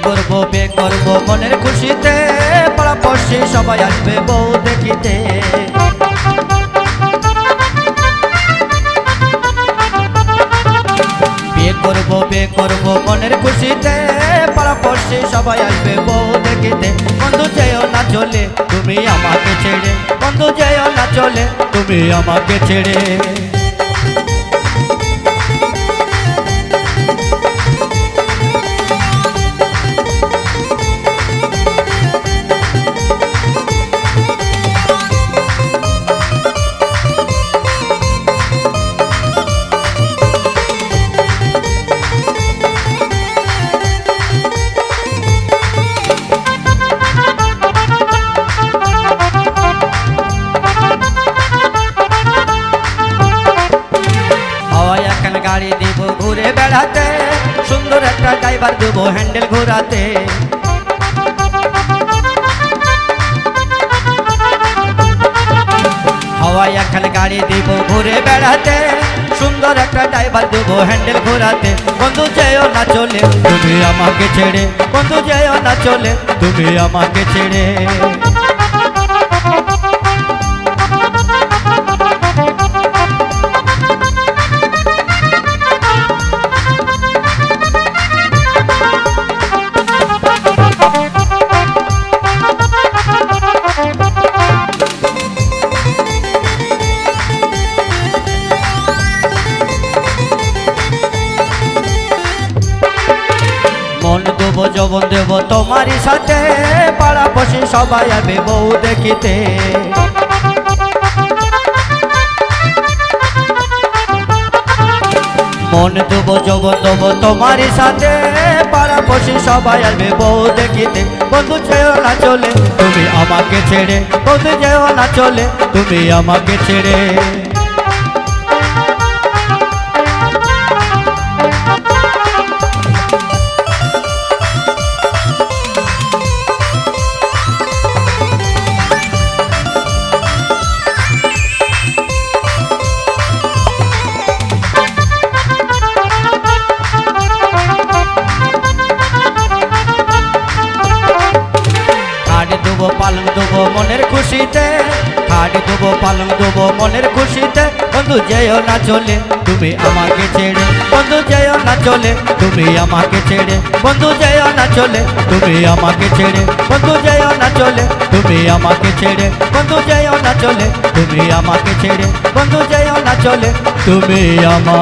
বিয়ে করবো মনের খুশিতে, পাড়াপড়শি সবাই আসবে বউ দেখিতে। বিয়ে করবো মনের খুশিতে, পাড়াপড়শি সবাই আসবে বউ দেখিতে। বন্ধু যেও না চলে তুমি আমাকে ছেড়ে, বন্ধু যেও না চলে তুমি আমাকে ছেড়ে। গাড়ি দিব ঘুরে বেড়াতে, সুন্দর একটা ড্রাইভার দেব হ্যান্ডেল ঘোরাতে। হাওয়ায় এখন গাড়ি দিব ঘুরে বেড়াতে, সুন্দর একটা ড্রাইভার দেব হ্যান্ডেল ঘোরাতে। বন্ধু যেও না চলে তুমি আমাকে ছেড়ে, বন্ধু যেও না চলে তুমি আমাকে ছেড়ে। মন দেব যৌবন দেব তোমারই সাথে, পাড়াপড়শি সবাই আসবে বউ দেখিতে। মন দেব যৌবন দেব তোমারই সাথে, পাড়াপড়শি সবাই আসবে বউ দেখিতে। বন্ধু যেও না চলে তুমি আমাকে ছেড়ে, বন্ধু যেও না চলে তুমি আমাকে ছেড়ে। পালং দেবো মনের খুশিতে, খাট দেবো পালং দেবো মনের খুশিতে। বন্ধু যেও না চলে তুমি আমাকে ছেড়ে, বন্ধু যেও না চলে তুমি আমাকে ছেড়ে, বন্ধু যেও না চলে তুমি আমাকে ছেড়ে, বন্ধু যেও না চলে তুমি আমাকে ছেড়ে, বন্ধু যেও না চলে তুমি আমাকে ছেড়ে, বন্ধু যেও না চলে তুমি আমার।